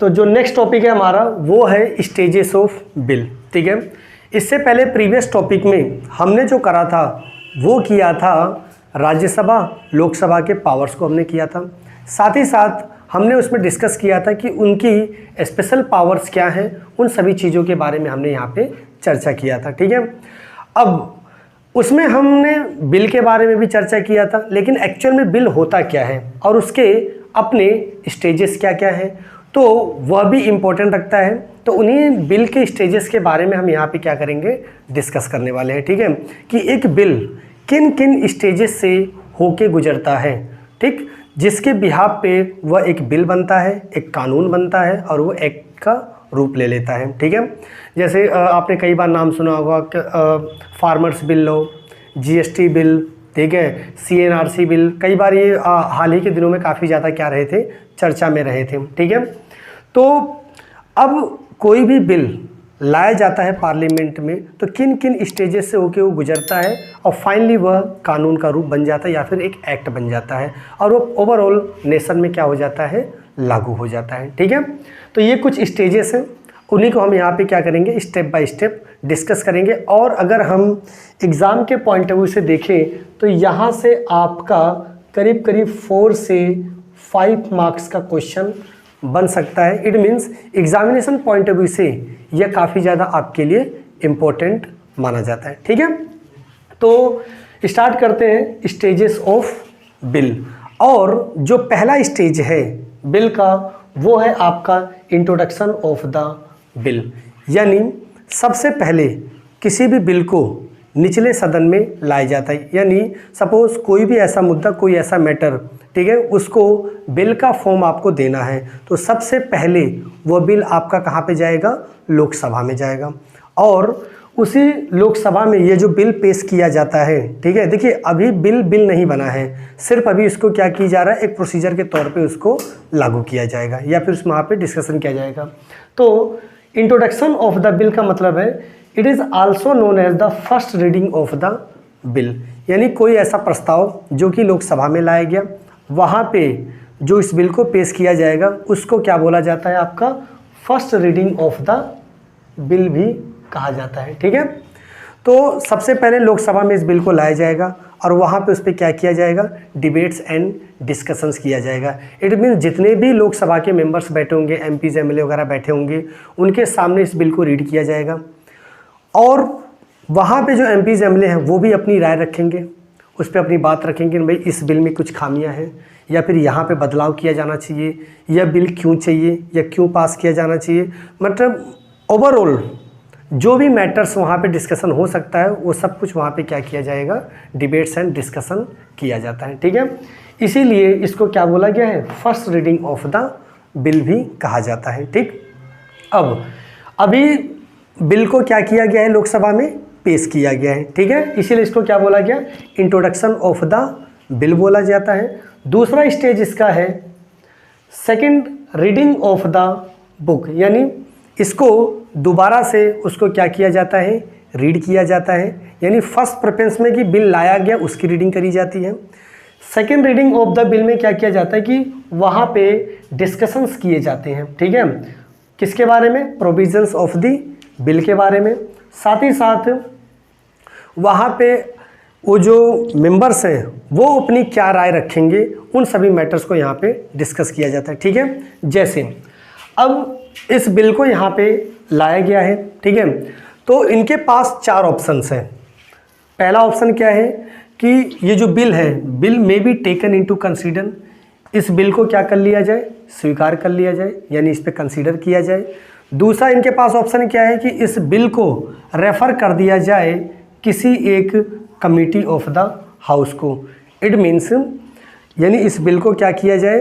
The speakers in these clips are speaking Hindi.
तो जो नेक्स्ट टॉपिक है हमारा वो है स्टेजेस ऑफ बिल। ठीक है, इससे पहले प्रीवियस टॉपिक में हमने जो करा था वो किया था राज्यसभा लोकसभा के पावर्स को हमने किया था। साथ ही साथ हमने उसमें डिस्कस किया था कि उनकी स्पेशल पावर्स क्या हैं, उन सभी चीज़ों के बारे में हमने यहाँ पे चर्चा किया था। ठीक है, अब उसमें हमने बिल के बारे में भी चर्चा किया था, लेकिन एक्चुअल में बिल होता क्या है और उसके अपने स्टेजेस क्या क्या हैं, तो वह भी इम्पोर्टेंट रखता है। तो उन्हीं बिल के स्टेजेस के बारे में हम यहाँ पे क्या करेंगे, डिस्कस करने वाले हैं। ठीक है, कि एक बिल किन किन स्टेजेस से होके गुजरता है, ठीक, जिसके बिहाफ पे वह एक बिल बनता है, एक कानून बनता है और वो एक्ट का रूप ले लेता है। ठीक है, जैसे आपने कई बार नाम सुना होगा कि फार्मर्स बिल लो, जीएसटी बिल, ठीक है, सीएनआरसी बिल, कई बार ये हाल ही के दिनों में काफ़ी ज़्यादा क्या रहे थे, चर्चा में रहे थे। ठीक है, तो अब कोई भी बिल लाया जाता है पार्लियामेंट में तो किन किन स्टेजेस से होके वो गुजरता है और फाइनली वह कानून का रूप बन जाता है या फिर एक एक्ट बन जाता है और वो ओवरऑल नेशन में क्या हो जाता है, लागू हो जाता है। ठीक है, तो ये कुछ स्टेजेस हैं, उन्हीं को हम यहाँ पे क्या करेंगे, स्टेप बाय स्टेप डिस्कस करेंगे। और अगर हम एग्ज़ाम के पॉइंट ऑफ व्यू से देखें तो यहाँ से आपका करीब करीब 4 से 5 मार्क्स का क्वेश्चन बन सकता है। It means examination point of view से यह काफ़ी ज़्यादा आपके लिए इम्पोर्टेंट माना जाता है। ठीक है, तो स्टार्ट करते हैं स्टेजेस ऑफ बिल। और जो पहला स्टेज है बिल का वो है आपका इंट्रोडक्शन ऑफ द बिल, यानी सबसे पहले किसी भी बिल को निचले सदन में लाया जाता है। यानी सपोज़ कोई भी ऐसा मुद्दा, कोई ऐसा मैटर, ठीक है, उसको बिल का फॉर्म आपको देना है तो सबसे पहले वो बिल आपका कहाँ पे जाएगा, लोकसभा में जाएगा। और उसी लोकसभा में ये जो बिल पेश किया जाता है, ठीक है, देखिए अभी बिल नहीं बना है, सिर्फ अभी इसको क्या किया जा रहा है, एक प्रोसीजर के तौर पे उसको लागू किया जाएगा या फिर उसमें वहाँ पे डिस्कशन किया जाएगा। तो इंट्रोडक्शन ऑफ द बिल का मतलब है it is also known as the first reading of the bill, यानी कोई ऐसा प्रस्ताव जो कि लोकसभा में लाया गया, वहाँ पे जो इस बिल को पेश किया जाएगा उसको क्या बोला जाता है, आपका first reading of the bill भी कहा जाता है। ठीक है, तो सबसे पहले लोकसभा में इस बिल को लाया जाएगा और वहाँ पे उस पर क्या किया जाएगा, डिबेट्स एंड डिस्कशंस किया जाएगा। इट मीन्स जितने भी लोकसभा के मेंबर्स बैठे होंगे, एमपीज एमएलए वगैरह बैठे होंगे, उनके सामने इस बिल को रीड किया जाएगा और वहाँ पे जो एमपीज एमएलए हैं वो भी अपनी राय रखेंगे, उस पर अपनी बात रखेंगे, भाई इस बिल में कुछ खामियां हैं या फिर यहाँ पे बदलाव किया जाना चाहिए, यह बिल क्यों चाहिए या क्यों पास किया जाना चाहिए। मतलब ओवरऑल जो भी मैटर्स वहाँ पे डिस्कशन हो सकता है वो सब कुछ वहाँ पे क्या किया जाएगा, डिबेट्स एंड डिस्कशन किया जाता है। ठीक है, इसीलिए इसको क्या बोला गया है, first reading of the bill भी कहा जाता है। ठीक, अब अभी बिल को क्या किया गया है, लोकसभा में पेश किया गया है। ठीक है, इसीलिए इसको क्या बोला गया, इंट्रोडक्शन ऑफ द बिल बोला जाता है। दूसरा स्टेज इसका है second reading of the book, यानी इसको दोबारा से उसको क्या किया जाता है, रीड किया जाता है। यानी फर्स्ट प्रेफरेंस में कि बिल लाया गया उसकी रीडिंग करी जाती है। Second reading of the bill में क्या किया जाता है कि वहाँ पे डिस्कशंस किए जाते हैं। ठीक है, किसके बारे में, प्रोविजंस ऑफ द बिल के बारे में। साथ ही साथ वहाँ पे वो जो मेंबर्स हैं वो अपनी क्या राय रखेंगे, उन सभी मैटर्स को यहाँ पे डिस्कस किया जाता है। ठीक है, जैसे अब इस बिल को यहाँ पे लाया गया है, ठीक है, तो इनके पास 4 ऑप्शंस हैं। पहला ऑप्शन क्या है कि ये जो बिल है, बिल में बी टेकन इनटू कंसीडर, इस बिल को क्या कर लिया जाए, स्वीकार कर लिया जाए, यानी इस पे कंसीडर किया जाए। दूसरा इनके पास ऑप्शन क्या है कि इस बिल को रेफ़र कर दिया जाए किसी एक कमेटी ऑफ द हाउस को। इट मीन्स यानी इस बिल को क्या किया जाए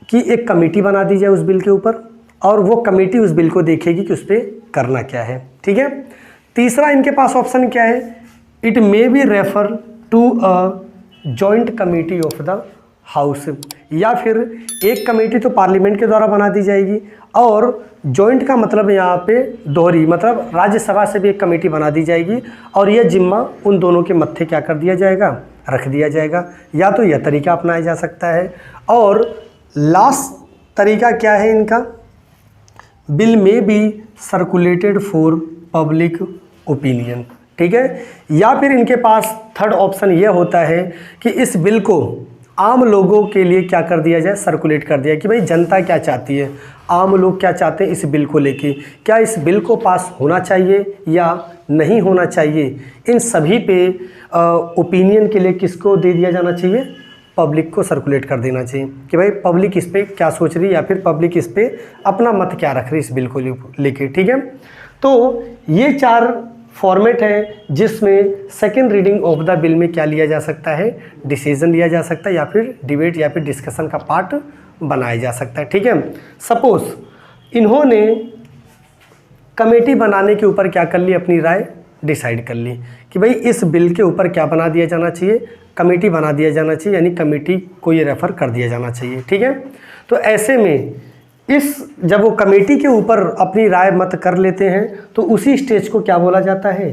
कि एक कमेटी बना दी जाए उस बिल के ऊपर और वो कमेटी उस बिल को देखेगी कि उस पर करना क्या है। ठीक है, तीसरा इनके पास ऑप्शन क्या है, it may be refer to a joint committee of the house, या फिर एक कमेटी तो पार्लियामेंट के द्वारा बना दी जाएगी और जॉइंट का मतलब यहाँ पे दोहरी, मतलब राज्यसभा से भी एक कमेटी बना दी जाएगी और यह जिम्मा उन दोनों के मत्थे क्या कर दिया जाएगा, रख दिया जाएगा। या तो यह तरीका अपनाया जा सकता है और लास्ट तरीका क्या है इनका बिल में be circulated for public opinion, ठीक है। या फिर इनके पास थर्ड ऑप्शन यह होता है कि इस बिल को आम लोगों के लिए क्या कर दिया जाए, सर्कुलेट कर दिया कि भाई जनता क्या चाहती है, आम लोग क्या चाहते हैं इस बिल को लेके, क्या इस बिल को पास होना चाहिए या नहीं होना चाहिए। इन सभी पे ओपिनियन के लिए किसको दे दिया जाना चाहिए, पब्लिक को सर्कुलेट कर देना चाहिए कि भाई पब्लिक इस पर क्या सोच रही है या फिर पब्लिक इस पर अपना मत क्या रख रही है इस बिल को लेके, ठीक है। तो ये 4 फॉर्मेट है जिसमें second reading of the bill में क्या लिया जा सकता है, डिसीजन लिया जा सकता है या फिर डिबेट या फिर डिस्कशन का पार्ट बनाया जा सकता है, ठीक है। सपोज इन्होंने कमेटी बनाने के ऊपर क्या कर ली, अपनी राय डिसाइड कर ली कि भाई इस बिल के ऊपर क्या बना दिया जाना चाहिए, कमेटी बना दिया जाना चाहिए, यानी कमेटी को ये रेफ़र कर दिया जाना चाहिए, ठीक है। तो ऐसे में जब वो कमेटी के ऊपर अपनी राय मत कर लेते हैं तो उसी स्टेज को क्या बोला जाता है,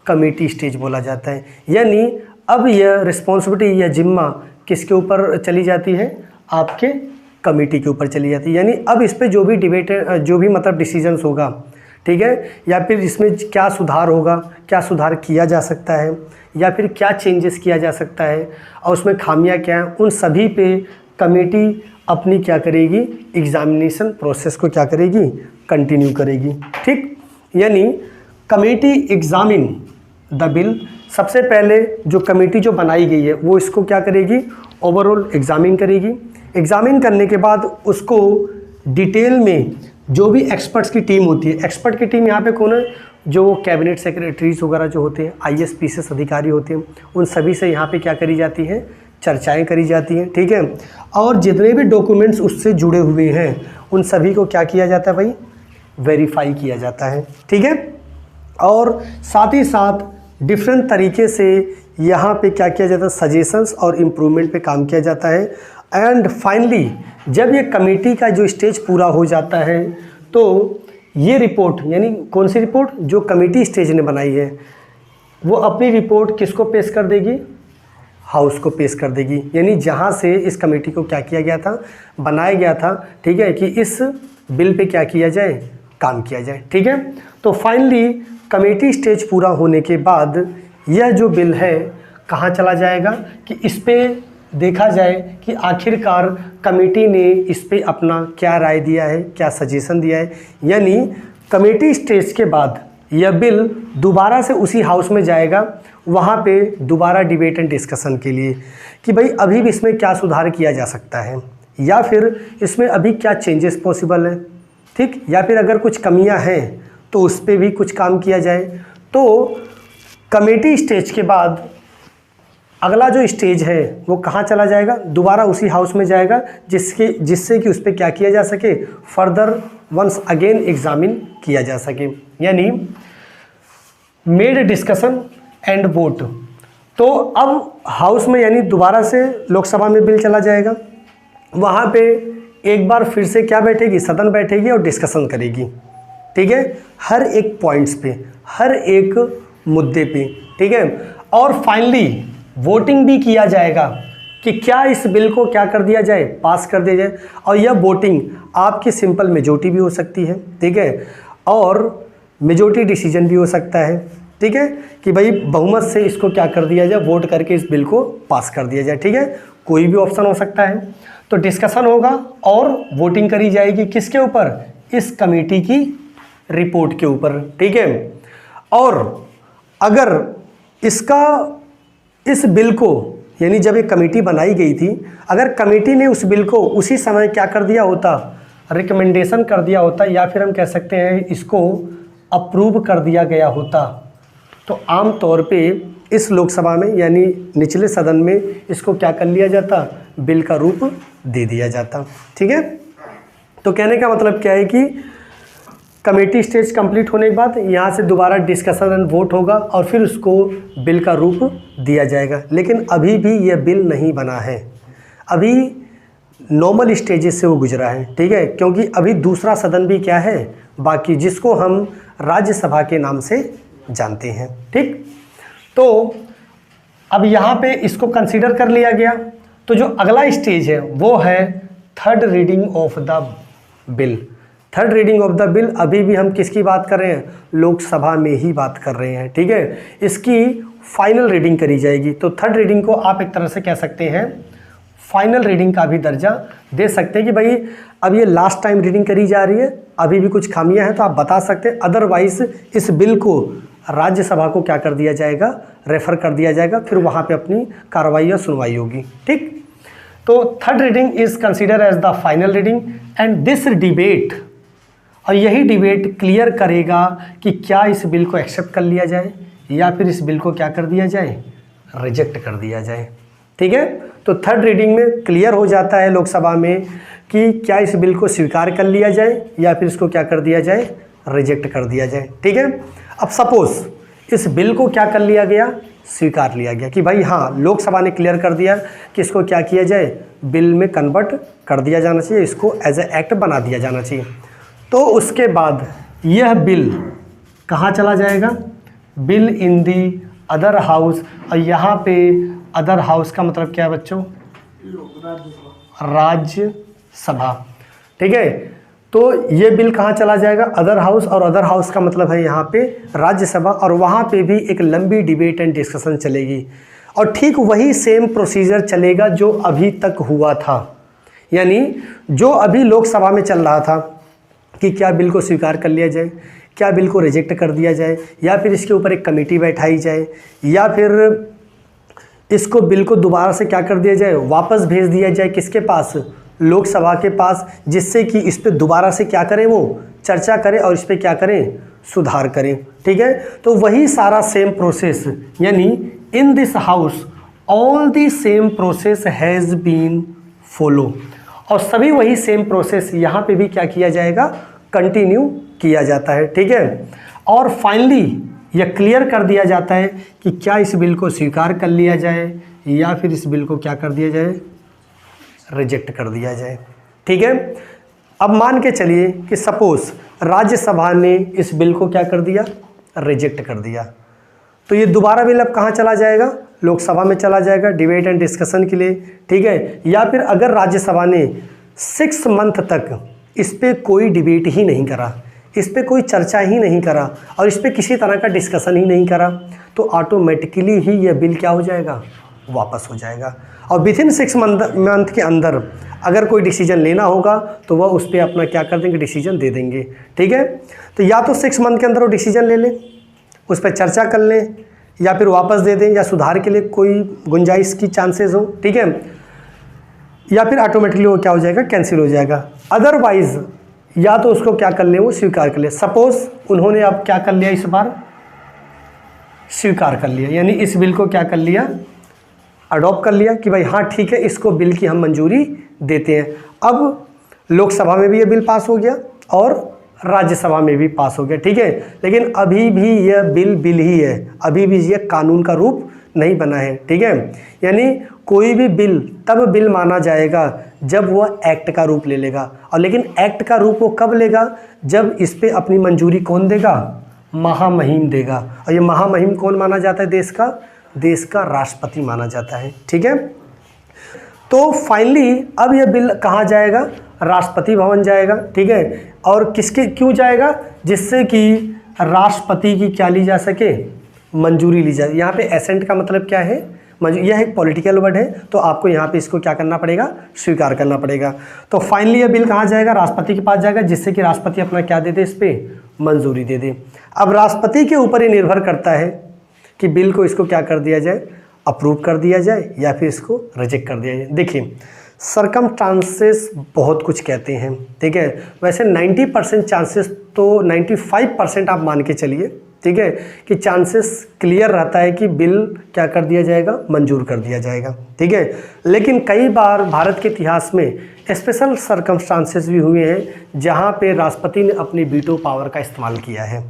कमेटी स्टेज बोला जाता है। यानी अब यह रिस्पॉन्सिबिलिटी या जिम्मा किसके ऊपर चली जाती है, आपके कमेटी के ऊपर चली जाती है। यानी अब इस पे जो भी डिबेट जो भी मतलब डिसीजंस होगा, ठीक है, या फिर इसमें क्या सुधार होगा, क्या सुधार किया जा सकता है या फिर क्या चेंजेस किया जा सकता है और उसमें खामियां क्या हैं, उन सभी पे कमेटी अपनी क्या करेगी, एग्जामिनेशन प्रोसेस को क्या करेगी, कंटिन्यू करेगी, ठीक। यानी कमेटी एग्जामिन द बिल, सबसे पहले जो कमेटी जो बनाई गई है वो इसको क्या करेगी, ओवरऑल एग्जामिन करेगी। एग्जामिन करने के बाद उसको डिटेल में जो भी एक्सपर्ट्स की टीम होती है, एक्सपर्ट की टीम यहाँ पे कौन है, जो कैबिनेट सेक्रेटरीज वगैरह जो होते हैं, IAS PCS अधिकारी होते हैं, उन सभी से यहाँ पे क्या करी जाती है, चर्चाएं करी जाती हैं, ठीक है। और जितने भी डॉक्यूमेंट्स उससे जुड़े हुए हैं उन सभी को क्या किया जाता है भाई, वेरीफाई किया जाता है, ठीक है। और साथ ही साथ डिफरेंट तरीके से यहाँ पे क्या किया जाता है, सजेशंस और इम्प्रूवमेंट पे काम किया जाता है। एंड फाइनली जब ये कमेटी का जो स्टेज पूरा हो जाता है तो ये रिपोर्ट, यानी कौन सी रिपोर्ट, जो कमेटी स्टेज ने बनाई है, वो अपनी रिपोर्ट किसको पेश कर देगी, हाउस को पेश कर देगी। यानी जहाँ से इस कमेटी को क्या किया गया था, बनाया गया था, ठीक है, कि इस बिल पे क्या किया जाए, काम किया जाए, ठीक है। तो फाइनली कमेटी स्टेज पूरा होने के बाद यह जो बिल है कहाँ चला जाएगा कि इस पे देखा जाए कि आखिरकार कमेटी ने इस पे अपना क्या राय दिया है, क्या सजेशन दिया है। यानी कमेटी स्टेज के बाद यह बिल दोबारा से उसी हाउस में जाएगा, वहाँ पे दोबारा डिबेट एंड डिस्कशन के लिए कि भाई अभी भी इसमें क्या सुधार किया जा सकता है या फिर इसमें अभी क्या चेंजेस पॉसिबल है, ठीक, या फिर अगर कुछ कमियां हैं तो उस पर भी कुछ काम किया जाए। तो कमेटी स्टेज के बाद अगला जो स्टेज है वो कहाँ चला जाएगा, दोबारा उसी हाउस में जाएगा जिससे कि उस पर क्या किया जा सके, फर्दर वंस अगेन एग्जामिन किया जा सके। यानी मेड डिस्कशन एंड वोट। तो अब हाउस में यानी दोबारा से लोकसभा में बिल चला जाएगा, वहाँ पे एक बार फिर से क्या बैठेगी, सदन बैठेगी और डिस्कशन करेगी, ठीक है, हर एक पॉइंट्स पे, हर एक मुद्दे पे, ठीक है। और फाइनली वोटिंग भी किया जाएगा कि क्या इस बिल को क्या कर दिया जाए, पास कर दिया जाए। और यह वोटिंग आपकी सिंपल मेजॉरिटी भी हो सकती है, ठीक है, और मेजॉरिटी डिसीजन भी हो सकता है, ठीक है, कि भाई बहुमत से इसको क्या कर दिया जाए, वोट करके इस बिल को पास कर दिया जाए, ठीक है, कोई भी ऑप्शन हो सकता है। तो डिस्कशन होगा और वोटिंग करी जाएगी किसके ऊपर, इस कमेटी की रिपोर्ट के ऊपर, ठीक है। और अगर इस बिल को, यानी जब एक कमेटी बनाई गई थी, अगर कमेटी ने उस बिल को उसी समय क्या कर दिया होता, रिकमेंडेशन कर दिया होता, या फिर हम कह सकते हैं इसको अप्रूव कर दिया गया होता, तो आम तौर पे इस लोकसभा में यानी निचले सदन में इसको क्या कर लिया जाता, बिल का रूप दे दिया जाता, ठीक है। तो कहने का मतलब क्या है कि कमेटी स्टेज कंप्लीट होने के बाद यहाँ से दोबारा डिस्कशन एंड वोट होगा और फिर उसको बिल का रूप दिया जाएगा। लेकिन अभी भी यह बिल नहीं बना है, अभी नॉर्मल स्टेजेस से वो गुजरा है, ठीक है, क्योंकि अभी दूसरा सदन भी क्या है बाकी, जिसको हम राज्यसभा के नाम से जानते हैं, ठीक। तो अब यहाँ पे इसको कंसीडर कर लिया गया। तो जो अगला स्टेज है वो है third reading of the bill. Third reading of the bill, अभी भी हम किसकी बात कर रहे हैं, लोकसभा में ही बात कर रहे हैं, ठीक है। इसकी फाइनल रीडिंग करी जाएगी। तो थर्ड रीडिंग को आप एक तरह से कह सकते हैं फाइनल रीडिंग का भी दर्जा दे सकते हैं कि भाई अब ये लास्ट टाइम रीडिंग करी जा रही है, अभी भी कुछ खामियां हैं तो आप बता सकते हैं, अदरवाइज इस बिल को राज्यसभा को क्या कर दिया जाएगा, रेफर कर दिया जाएगा, फिर वहाँ पे अपनी कार्रवाई या सुनवाई होगी, ठीक। तो third reading is consider as the final reading and this debate, और यही डिबेट क्लियर करेगा कि क्या इस बिल को एक्सेप्ट कर लिया जाए या फिर इस बिल को क्या कर दिया जाए, रिजेक्ट कर दिया जाए, ठीक है। तो थर्ड रीडिंग में क्लियर हो जाता है लोकसभा में कि क्या इस बिल को स्वीकार कर लिया जाए या फिर इसको क्या कर दिया जाए, रिजेक्ट कर दिया जाए, ठीक है। अब सपोज इस बिल को क्या कर लिया गया, स्वीकार लिया गया कि भाई हाँ, लोकसभा ने क्लियर कर दिया कि इसको क्या किया जाए, बिल में कन्वर्ट कर दिया जाना चाहिए, इसको एज ए एक्ट बना दिया जाना चाहिए। तो उसके बाद यह बिल कहाँ चला जाएगा, bill in the other house, और यहाँ पे अदर हाउस का मतलब क्या है बच्चों, राज्यसभा, ठीक है। तो ये बिल कहाँ चला जाएगा, अदर हाउस, और अदर हाउस का मतलब है यहाँ पे राज्यसभा, और वहाँ पे भी एक लंबी डिबेट एंड डिस्कशन चलेगी, और ठीक वही सेम प्रोसीजर चलेगा जो अभी तक हुआ था, यानी जो अभी लोकसभा में चल रहा था कि क्या बिल को स्वीकार कर लिया जाए, क्या बिल को रिजेक्ट कर दिया जाए, या फिर इसके ऊपर एक कमेटी बैठाई जाए, या फिर इसको बिल को दोबारा से क्या कर दिया जाए, वापस भेज दिया जाए किसके पास, लोकसभा के पास, जिससे कि इस पे दोबारा से क्या करें, वो चर्चा करें और इस पे क्या करें, सुधार करें, ठीक है। तो वही सारा सेम प्रोसेस, यानी in this house all the same process has been follow, और सभी वही सेम प्रोसेस यहाँ पे भी क्या किया जाएगा, कंटिन्यू किया जाता है, ठीक है। और फाइनली यह क्लियर कर दिया जाता है कि क्या इस बिल को स्वीकार कर लिया जाए या फिर इस बिल को क्या कर दिया जाए, रिजेक्ट कर दिया जाए, ठीक है। अब मान के चलिए कि सपोज राज्यसभा ने इस बिल को क्या कर दिया, रिजेक्ट कर दिया, तो ये दोबारा बिल अब कहाँ चला जाएगा, लोकसभा में चला जाएगा डिबेट एंड डिस्कशन के लिए, ठीक है। या फिर अगर राज्यसभा ने 6 मंथ तक इस पर कोई डिबेट ही नहीं करा, इस पर कोई चर्चा ही नहीं करा और इस पर किसी तरह का डिस्कशन ही नहीं करा, तो ऑटोमेटिकली ही यह बिल क्या हो जाएगा, वापस हो जाएगा। और विथिन 6 मंथ के अंदर अगर कोई डिसीजन लेना होगा तो वह उस पर अपना क्या कर देंगे, डिसीजन दे देंगे, ठीक है। तो या तो 6 मंथ के अंदर वो डिसीजन ले लें, उस पर चर्चा कर लें, या फिर वापस दे दें, या सुधार के लिए कोई गुंजाइश की चांसेस हो, ठीक है, या फिर ऑटोमेटिकली वो क्या हो जाएगा, कैंसिल हो जाएगा। अदरवाइज या तो उसको क्या कर ले, वो स्वीकार कर ले। सपोज उन्होंने अब क्या कर लिया, इस बार स्वीकार कर लिया, यानी इस बिल को क्या कर लिया, अडॉप्ट कर लिया कि भाई हाँ ठीक है, इसको बिल की हम मंजूरी देते हैं। अब लोकसभा में भी ये बिल पास हो गया और राज्यसभा में भी पास हो गया, ठीक है। लेकिन अभी भी यह बिल ही है, अभी भी यह कानून का रूप नहीं बना है, ठीक है। यानी कोई भी बिल तब बिल माना जाएगा जब वह एक्ट का रूप ले लेगा, और लेकिन एक्ट का रूप वो कब लेगा, जब इस पे अपनी मंजूरी कौन देगा, महामहिम देगा। और ये महामहिम कौन माना जाता है, देश का राष्ट्रपति माना जाता है, ठीक है। तो फाइनली अब यह बिल कहाँ जाएगा, राष्ट्रपति भवन जाएगा, ठीक है। और किसके क्यों जाएगा, जिससे कि राष्ट्रपति की क्या ली जा सके, मंजूरी ली जाए। यहाँ पे एसेंट का मतलब क्या है, यह एक पॉलिटिकल वर्ड है, तो आपको यहाँ पे इसको क्या करना पड़ेगा, स्वीकार करना पड़ेगा। तो फाइनली यह बिल कहाँ जाएगा, राष्ट्रपति के पास जाएगा, जिससे कि राष्ट्रपति अपना क्या दे दे, इस पर मंजूरी दे दे। अब राष्ट्रपति के ऊपर ही निर्भर करता है कि बिल को इसको क्या कर दिया जाए, अप्रूव कर दिया जाए या फिर इसको रिजेक्ट कर दिया जाए। देखिए सर्कमस्टांसेस बहुत कुछ कहते हैं, ठीक है। वैसे 90% चांसेस तो 95% आप मान के चलिए, ठीक है, कि चांसेस क्लियर रहता है कि बिल क्या कर दिया जाएगा, मंजूर कर दिया जाएगा, ठीक है। लेकिन कई बार भारत के इतिहास में स्पेशल सर्कमस्टांसेस भी हुए हैं जहां पे राष्ट्रपति ने अपनी वीटो पावर का इस्तेमाल किया है।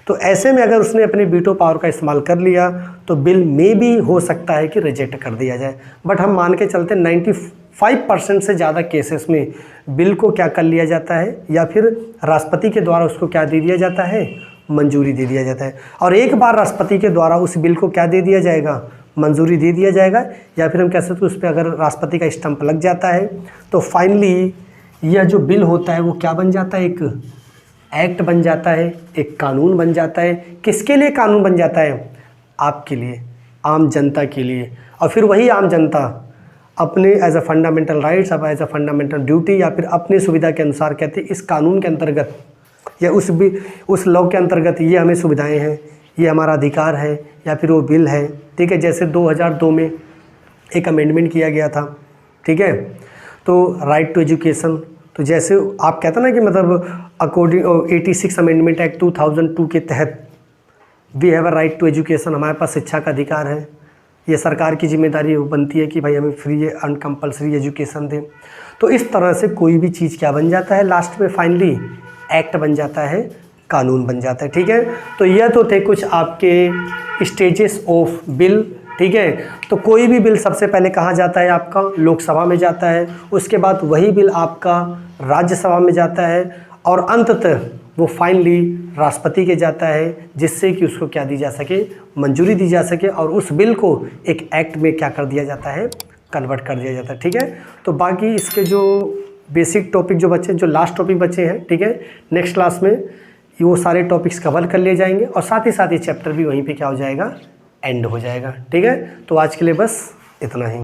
तो ऐसे में अगर उसने अपने वीटो पावर का इस्तेमाल कर लिया तो बिल में भी हो सकता है कि रिजेक्ट कर दिया जाए। बट हम मान के चलते 95% से ज़्यादा केसेस में बिल को क्या कर लिया जाता है, या फिर राष्ट्रपति के द्वारा उसको क्या दे दिया जाता है, मंजूरी दे दिया जाता है। और एक बार राष्ट्रपति के द्वारा उस बिल को क्या दे दिया जाएगा, मंजूरी दे दिया जाएगा, या फिर हम कह सकते हैं उस पर अगर राष्ट्रपति का स्टंप लग जाता है तो फाइनली यह जो बिल होता है वो क्या बन जाता है, एक एक्ट बन जाता है, एक कानून बन जाता है। किसके लिए कानून बन जाता है? आपके लिए, आम जनता के लिए। और फिर वही आम जनता अपने एज अ फंडामेंटल राइट्स, अब एज अ फंडामेंटल ड्यूटी या फिर अपनी सुविधा के अनुसार कहते हैं इस कानून के अंतर्गत या उस लॉ के अंतर्गत ये हमें सुविधाएं हैं, ये हमारा अधिकार है, या फिर वो बिल है। ठीक है, जैसे 2002 में एक अमेंडमेंट किया गया था। ठीक है, तो राइट टू एजुकेशन, तो जैसे आप कहते हैं ना कि मतलब अकॉर्डिंग 86 अमेंडमेंट एक्ट 2002 के तहत we have a right to education, हमारे पास शिक्षा का अधिकार है। ये सरकार की जिम्मेदारी बनती है कि भाई हमें फ्री एंड कंपलसरी एजुकेशन दें। तो इस तरह से कोई भी चीज़ क्या बन जाता है, लास्ट में फाइनली एक्ट बन जाता है, कानून बन जाता है। ठीक है, तो यह तो थे कुछ आपके स्टेजेस ऑफ बिल। ठीक है, तो कोई भी बिल सबसे पहले कहाँ जाता है, आपका लोकसभा में जाता है, उसके बाद वही बिल आपका राज्यसभा में जाता है, और अंततः वो फाइनली राष्ट्रपति के जाता है, जिससे कि उसको क्या दी जा सके, मंजूरी दी जा सके, और उस बिल को एक एक्ट में क्या कर दिया जाता है, कन्वर्ट कर दिया जाता है। ठीक है, तो बाकी इसके जो बेसिक टॉपिक जो बचे, जो लास्ट टॉपिक बचे हैं, ठीक है, नेक्स्ट क्लास में वो सारे टॉपिक्स कवर कर लिए जाएंगे, और साथ ही साथ ये चैप्टर भी वहीं पे क्या हो जाएगा, एंड हो जाएगा। ठीक है, तो आज के लिए बस इतना ही।